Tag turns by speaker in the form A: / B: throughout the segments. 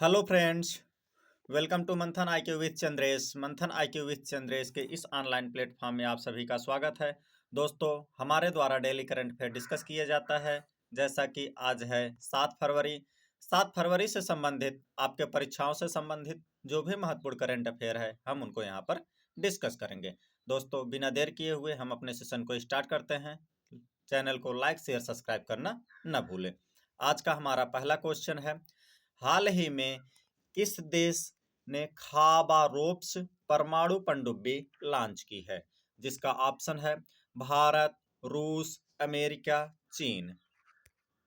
A: Hello friends, welcome to मंथन IQ with Chandresh. मंथन IQ with Chandresh के इस ऑनलाइन प्लेटफॉर्म में आप सभी का स्वागत है। दोस्तों, हमारे द्वारा डेली करंट अफेयर डिस्कस किया जाता है। जैसा कि आज है 7 फरवरी। 7 फरवरी से संबंधित, आपके परीक्षाओं से संबंधित जो भी महत्वपूर्ण करंट अफेयर है, हम उनको यहाँ पर डिस्कस करेंगे। दोस्तों, बिना देर किए हुए हम अपने सेशन को स्टार्ट करते हैं। चैनल को लाइक शेयर सब्सक्राइब करना न भूलें। आज का हमारा पहला क्वेश्चन है, हाल ही में किस देश ने खाबारोव्स्क परमाणु पनडुब्बी लॉन्च की है? जिसका ऑप्शन है भारत, रूस, अमेरिका, चीन।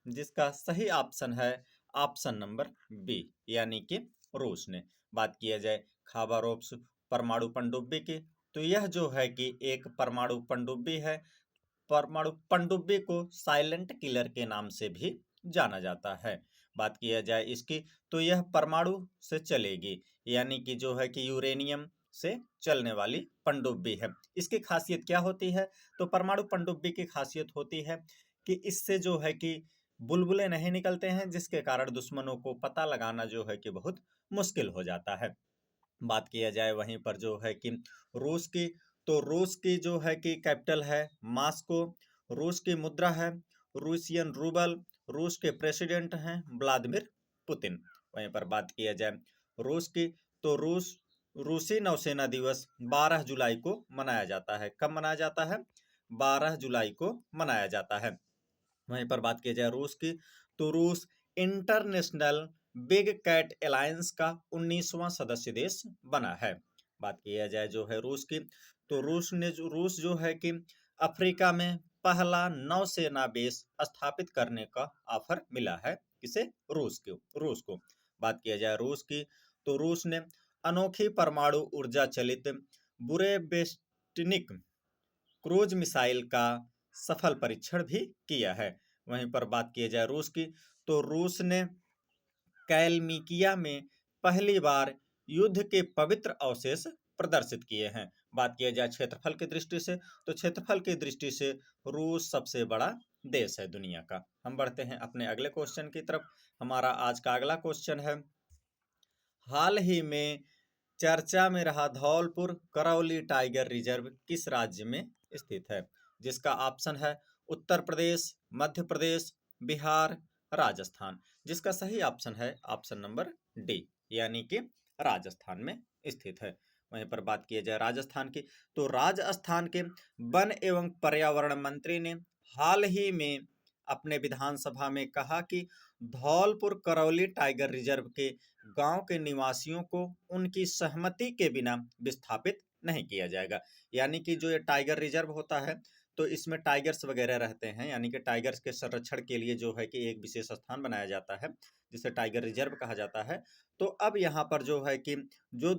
A: जिसका सही ऑप्शन है ऑप्शन नंबर बी, यानी कि रूस ने। बात किया जाए खाबारोव्स्क परमाणु पनडुब्बी की, तो यह जो है कि एक परमाणु पनडुब्बी है। परमाणु पनडुब्बी को साइलेंट किलर के नाम से भी जाना जाता है। बात किया जाए इसकी, तो यह परमाणु से चलेगी, यानी कि जो है कि यूरेनियम से चलने वाली पनडुब्बी है। इसकी खासियत क्या होती है? तो परमाणु पनडुब्बी की खासियत होती है कि इससे जो है कि बुलबुले नहीं निकलते हैं, जिसके कारण दुश्मनों को पता लगाना जो है कि बहुत मुश्किल हो जाता है। बात किया जाए वहीं पर जो है कि रूस की, तो रूस की जो है कि कैपिटल है मॉस्को। रूस की मुद्रा है रूसियन रूबल। रूस के प्रेसिडेंट हैं व्लादिमीर पुतिन। वहीं पर बात किया जाए रूस की, तो रूसी नौसेना दिवस 12 जुलाई को मनाया जाता है। कब मनाया जाता है? 12 जुलाई को मनाया जाता है। वहीं पर बात की जाए रूस की, तो रूस इंटरनेशनल बिग कैट अलायंस का 19वां सदस्य देश बना है। बात किया जाए जो है रूस की, तो रूस जो है कि अफ्रीका में पहला नौसेना बेस स्थापित करने का ऑफर मिला है। किसे? रूस को। बात किया जाए रूस की, तो रूस ने अनोखी परमाणु ऊर्जा चलित बुरेवेस्टनिक क्रूज मिसाइल का सफल परीक्षण भी किया है। वहीं पर बात की जाए रूस की, तो रूस ने कैलमिकिया में पहली बार युद्ध के पवित्र अवशेष प्रदर्शित किए हैं। बात किया जाए क्षेत्रफल की दृष्टि से, तो क्षेत्रफल की दृष्टि से रूस सबसे बड़ा देश है दुनिया का। हम बढ़ते हैं अपने अगले क्वेश्चन की तरफ। हमारा आज का अगला क्वेश्चन है, हाल ही में चर्चा में रहा धौलपुर करौली टाइगर रिजर्व किस राज्य में स्थित है? जिसका ऑप्शन है उत्तर प्रदेश, मध्य प्रदेश, बिहार, राजस्थान। जिसका सही ऑप्शन है ऑप्शन नंबर डी, यानी कि राजस्थान में स्थित है। वहीं पर बात की जाए राजस्थान की, तो राजस्थान के वन एवं पर्यावरण मंत्री ने हाल ही में अपने विधानसभा में कहा कि धौलपुर करौली टाइगर रिजर्व के गांव के निवासियों को उनकी सहमति के बिना विस्थापित नहीं किया जाएगा। यानी कि जो ये टाइगर रिजर्व होता है, तो इसमें टाइगर्स वगैरह रहते हैं, यानी कि टाइगर्स के संरक्षण के लिए जो है कि एक विशेष स्थान बनाया जाता है, जिसे टाइगर रिजर्व कहा जाता है। तो अब यहाँ पर जो है कि जो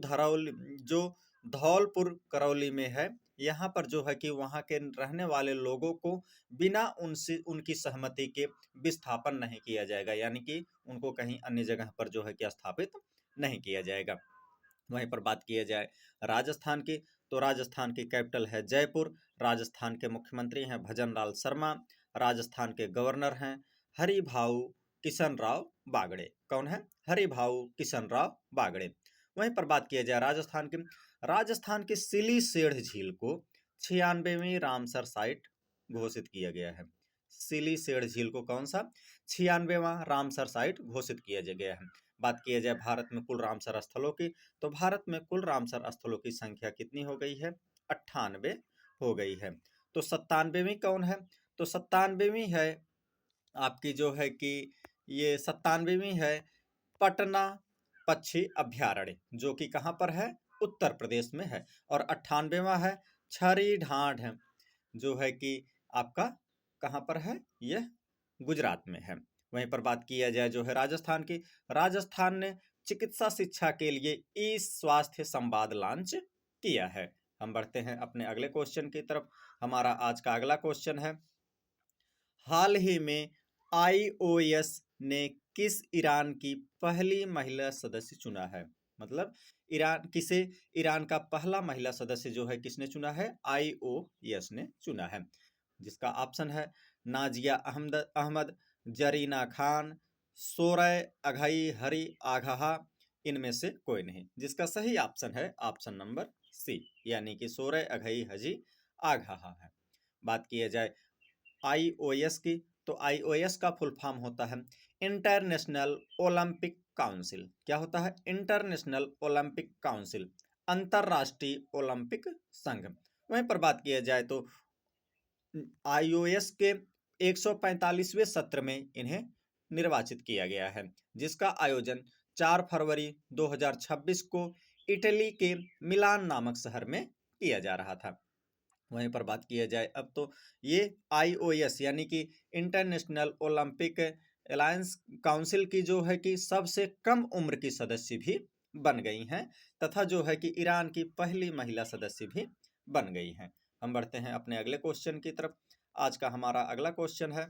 A: धौलपुर करौली में है, यहाँ पर जो है कि वहाँ के रहने वाले लोगों को बिना उनसे उनकी सहमति के विस्थापन नहीं किया जाएगा, यानी कि उनको कहीं अन्य जगह पर जो है कि स्थापित नहीं किया जाएगा। वहीं पर बात किया जाए राजस्थान की, तो राजस्थान की कैपिटल है जयपुर। राजस्थान के मुख्यमंत्री हैं भजन लाल शर्मा। राजस्थान के गवर्नर हैं हरिभाऊ किशन राव बागड़े। कौन है? हरिभाऊ किशन राव बागड़े। वहीं पर बात किया जाए राजस्थान की सिलीसेढ़ झील को 96वीं रामसर साइट घोषित किया गया है। सिलीसेढ़ झील को कौन सा? 96वां रामसर साइट घोषित किया गया है। बात किया जाए भारत में कुल रामसर स्थलों की, तो भारत में कुल रामसर स्थलों की संख्या कितनी हो गई है? 98 हो गई है। तो 97वीं कौन है? तो 97वीं है आपकी जो है कि ये 97वीं है पटना पक्षी अभ्यारण्य, जो कि कहाँ पर है? उत्तर प्रदेश में है। और 98वां है छरी ढांड है, जो है कि आपका कहाँ पर है? यह गुजरात में है। वहीं पर बात किया जाए जो है राजस्थान की, राजस्थान ने चिकित्सा शिक्षा के लिए ई स्वास्थ्य संवाद लॉन्च किया है। हम बढ़ते हैं अपने अगले क्वेश्चन की तरफ। हमारा आज का अगला क्वेश्चन है, हाल ही में आईओएस ने किस ईरान की पहली महिला सदस्य चुना है? मतलब ईरान का पहला महिला सदस्य जो है किसने चुना है? आईओएस ने चुना है। जिसका ऑप्शन है नाजिया अहमद, जरीना खान, सोरय, अघई, हरि, आघहा इनमें से कोई नहीं, जिसका सही ऑप्शन है ऑप्शन नंबर सी, यानी कि सोरय, अघई, हजी, आघहा है। बात किया जाए आईओएस की, तो आईओएस का फुल फॉर्म होता है इंटरनेशनल ओलंपिक काउंसिल। क्या होता है? इंटरनेशनल ओलंपिक काउंसिल, अंतरराष्ट्रीय ओलंपिक संघ। वहीं पर बात किया जाए तो आईओएस के 145वें सत्र में इन्हें निर्वाचित किया गया है, जिसका आयोजन 4 फरवरी 2026 को इटली के मिलान नामक शहर में किया जा रहा था। वहीं पर बात किया जाए अब तो ये आईओएस यानी कि इंटरनेशनल ओलंपिक अलायंस काउंसिल की जो है कि सबसे कम उम्र की सदस्य भी बन गई हैं, तथा जो है कि ईरान की पहली महिला सदस्य भी बन गई हैं। हम बढ़ते हैं अपने अगले क्वेश्चन की तरफ। आज का हमारा अगला क्वेश्चन है,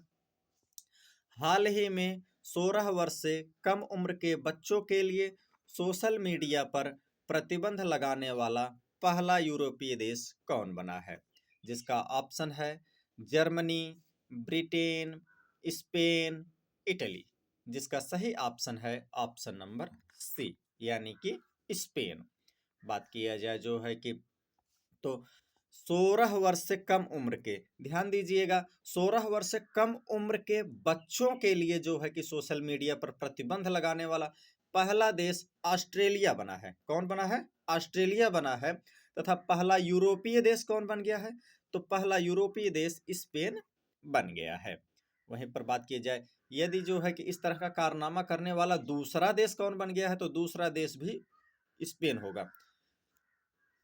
A: हाल ही में 16 वर्ष से कम उम्र के बच्चों के लिए सोशल मीडिया पर प्रतिबंध लगाने वाला पहला यूरोपीय देश कौन बना है? जिसका ऑप्शन है जर्मनी, ब्रिटेन, स्पेन, इटली। जिसका सही ऑप्शन है ऑप्शन नंबर सी, यानी कि स्पेन। बात किया जाए जो है कि तो 16 वर्ष से कम उम्र के, ध्यान दीजिएगा, 16 वर्ष से कम उम्र के बच्चों के लिए जो है कि सोशल मीडिया पर प्रतिबंध लगाने वाला पहला देश ऑस्ट्रेलिया बना है। कौन बना है? ऑस्ट्रेलिया बना है। तथा पहला यूरोपीय देश कौन बन गया है? तो पहला यूरोपीय देश स्पेन बन गया है। वहीं पर बात की जाए यदि जो है कि इस तरह का कारनामा करने वाला दूसरा देश कौन बन गया है, तो दूसरा देश भी स्पेन होगा।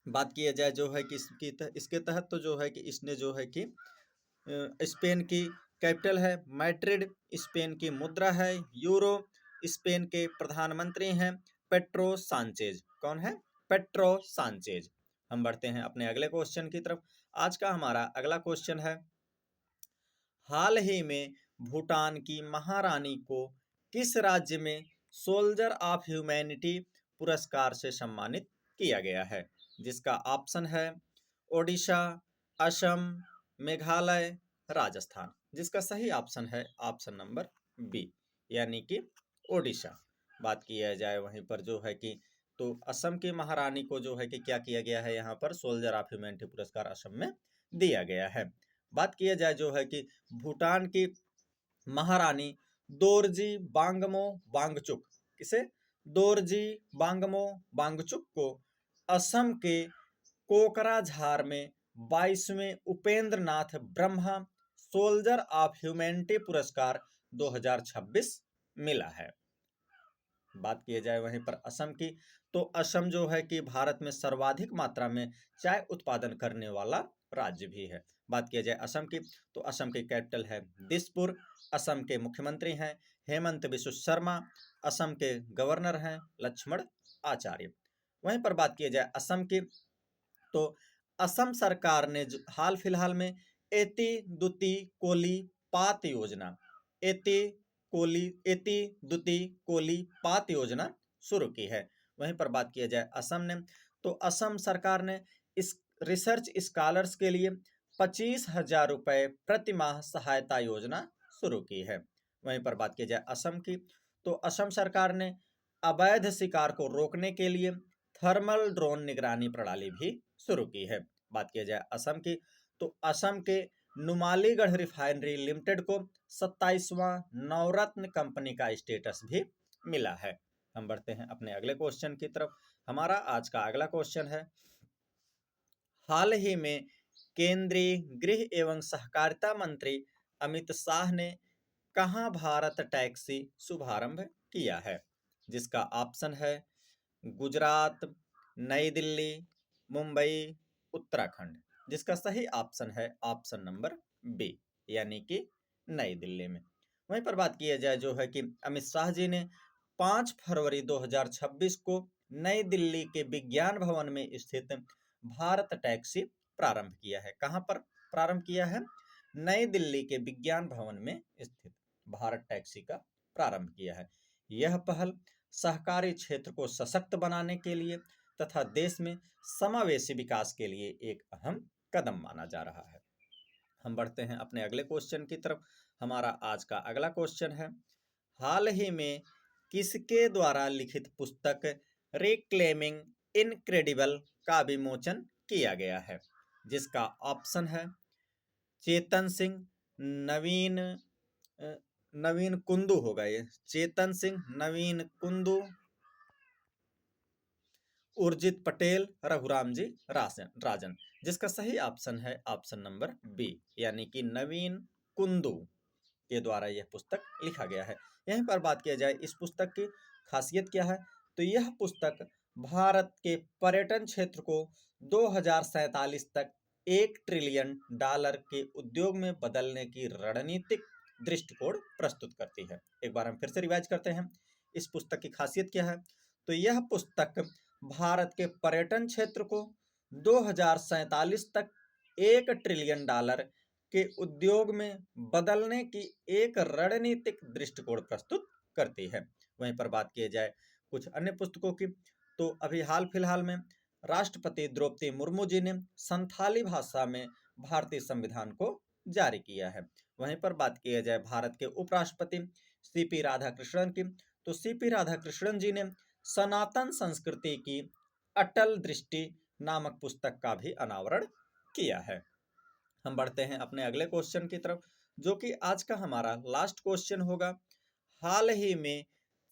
A: बात किया जाए जो है कि इसके तहत तो जो है कि इसने जो है कि स्पेन की कैपिटल है मैड्रिड, स्पेन की मुद्रा है यूरो, स्पेन के प्रधानमंत्री हैं पेट्रो सांचेज। कौन है? Petro Sanchez. हम बढ़ते हैं अपने अगले क्वेश्चन की तरफ। आज का हमारा अगला क्वेश्चन है, हाल ही में भूटान की महारानी को किस राज्य में सोल्जर ऑफ ह्यूमैनिटी पुरस्कार से सम्मानित किया गया है? जिसका ऑप्शन है ओडिशा, असम, मेघालय, राजस्थान। जिसका सही ऑप्शन है ऑप्शन नंबर बी, यानी कि ओडिशा। बात किया जाए वहीं पर जो है कि तो असम की महारानी को जो है कि क्या किया गया है, यहाँ पर सोल्जर ऑफ ह्यूमैनिटी पुरस्कार असम में दिया गया है। बात किया जाए जो है कि भूटान की महारानी दोरजी बांगमो वांगचुक, किसे? दोरजी बांगमो वांगचुक को असम के कोकराझार में 22वें Upendra Nath Brahma soldier of humanity पुरस्कार 2026 मिला है। बात किया जाए वहीं पर असम की, तो असम जो है कि भारत में सर्वाधिक मात्रा में चाय उत्पादन करने वाला राज्य भी है। बात किया जाए असम की, तो असम की कैपिटल है दिसपुर, असम के मुख्यमंत्री हैं हेमंत बिश्व शर्मा, असम के गवर्नर हैं लक्ष्मण आचार्य। वहीं पर बात किया जाए असम की, तो असम सरकार ने हाल फिलहाल में एति दुती कोली पात योजना, एति एति दुती कोली पात योजना शुरू की है। वहीं पर बात किया जाए असम ने, तो असम सरकार ने इस रिसर्च स्कॉलर्स के लिए 25,000 रुपये प्रति माह सहायता योजना शुरू की है। वहीं पर बात की जाए असम की, तो असम सरकार ने अवैध शिकार को रोकने के लिए थर्मल ड्रोन निगरानी प्रणाली भी शुरू की है। बात किया जाए असम की, तो असम के नुमालीगढ़ रिफाइनरी लिमिटेड को 27वां नवरत्न कंपनी का स्टेटस भी मिला है। हम बढ़ते हैं अपने अगले क्वेश्चन की तरफ। हमारा आज का अगला क्वेश्चन है, हाल ही में केंद्रीय गृह एवं सहकारिता मंत्री अमित शाह ने कहां भारत टैक्सी शुभारंभ किया है? जिसका ऑप्शन है गुजरात, नई दिल्ली, मुंबई, उत्तराखंड। जिसका सही ऑप्शन है ऑप्शन नंबर बी, यानी कि नई दिल्ली में। वहीं पर बात किया जाए जो है कि अमित शाह जी ने 5 फरवरी 2026 को नई दिल्ली के विज्ञान भवन में स्थित भारत टैक्सी प्रारंभ किया है। कहां पर प्रारंभ किया है? नई दिल्ली के विज्ञान भवन में स्थित भारत टैक्सी का प्रारंभ किया है। यह पहल सहकारी क्षेत्र को सशक्त बनाने के लिए तथा देश में समावेशी विकास के लिए एक अहम कदम माना जा रहा है। हम बढ़ते हैं अपने अगले क्वेश्चन की तरफ। हमारा आज का अगला क्वेश्चन है, हाल ही में किसके द्वारा लिखित पुस्तक रिक्लेमिंग इनक्रेडिबल का विमोचन किया गया है? जिसका ऑप्शन है चेतन सिंह, नवीन नवीन कुंदू होगा ये, चेतन सिंह, नवीन कुंदू, उर्जित पटेल, रघुराम जी राजन। जिसका सही ऑप्शन है ऑप्शन नंबर बी, यानी कि नवीन कुंदू के द्वारा यह पुस्तक लिखा गया है। यहीं पर बात किया जाए इस पुस्तक की खासियत क्या है, तो यह पुस्तक भारत के पर्यटन क्षेत्र को 2047 तक $1 ट्रिलियन के उद्योग में बदलने की रणनीतिक दृष्टिकोण प्रस्तुत करती है। एक बार हम फिर से रिवाइज करते हैं, इस पुस्तक की खासियत क्या है, तो यह पुस्तक भारत के पर्यटन क्षेत्र को 2047 तक $1 ट्रिलियन के उद्योग में बदलने की एक रणनीतिक दृष्टिकोण प्रस्तुत करती है। वहीं पर बात की जाए कुछ अन्य पुस्तकों की, तो अभी हाल फिलहाल में राष्ट्रपति द्रौपदी मुर्मू जी ने संथाली भाषा में भारतीय संविधान को जारी किया है। वहीं पर बात की जाए भारत के उपराष्ट्रपति सीपी राधाकृष्णन की, तो सीपी राधाकृष्णन जी ने सनातन संस्कृति की अटल दृष्टि नामक पुस्तक का भी अनावरण किया है। हम बढ़ते हैं अपने अगले क्वेश्चन की तरफ, जो कि आज का हमारा लास्ट क्वेश्चन होगा। हाल ही में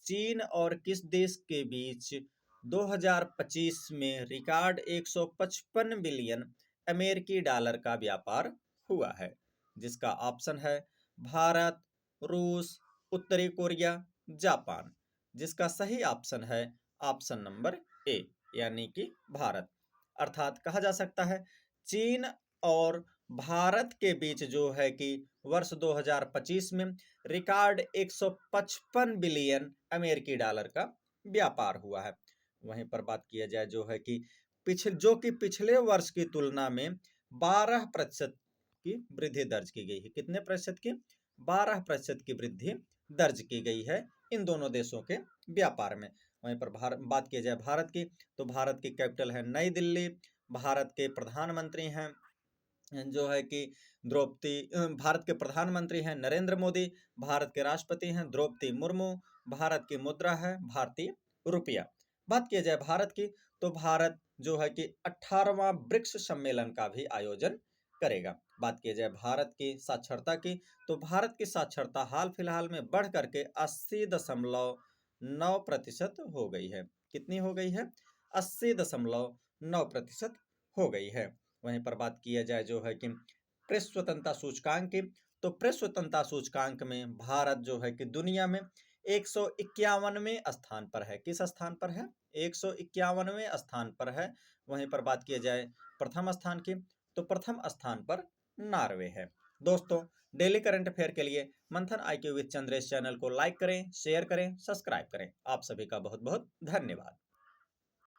A: चीन और किस देश के बीच 2025 में रिकॉर्ड 155 बिलियन अमेरिकी डॉलर का व्यापार हुआ है? जिसका ऑप्शन है भारत, रूस, उत्तरी कोरिया, जापान। जिसका सही ऑप्शन है ऑप्शन नंबर ए, यानी कि भारत। अर्थात कहा जा सकता है चीन और भारत के बीच जो है कि वर्ष 2025 में रिकॉर्ड 155 बिलियन अमेरिकी डॉलर का व्यापार हुआ है। वहीं पर बात किया जाए जो है कि पिछले वर्ष की तुलना में 12% की वृद्धि दर्ज की गई है। कितने प्रतिशत की? 12% की वृद्धि दर्ज की गई है इन दोनों देशों के व्यापार में। वहीं पर बात की जाए भारत की, तो भारत की कैपिटल है नई दिल्ली। भारत के प्रधानमंत्री हैं जो है कि भारत के प्रधानमंत्री हैं नरेंद्र मोदी। भारत के राष्ट्रपति हैं द्रौपदी मुर्मू। भारत की मुद्रा है भारतीय रुपया। बात की जाए भारत की, तो भारत जो है कि 18वां ब्रिक्स सम्मेलन का भी आयोजन करेगा। बात की जाए भारत की साक्षरता की, तो भारत की साक्षरता हाल फिलहाल में बढ़ करके 80.9% हो गई है। कितनी हो गई है? 80.9% हो गई है। वहीं पर बात किया जाए जो है कि प्रेस स्वतंत्रता सूचकांक की, तो प्रेस स्वतंत्रता सूचकांक में भारत जो है कि दुनिया में 151वें स्थान पर है। किस स्थान पर है? 151वें स्थान पर है। वहीं पर बात किया जाए प्रथम स्थान की, तो प्रथम स्थान पर नॉर्वे है। दोस्तों, डेली करंट अफेयर के लिए मंथन IQ विद चंद्रेश चैनल को लाइक करें, शेयर करें, सब्सक्राइब करें। आप सभी का बहुत बहुत धन्यवाद।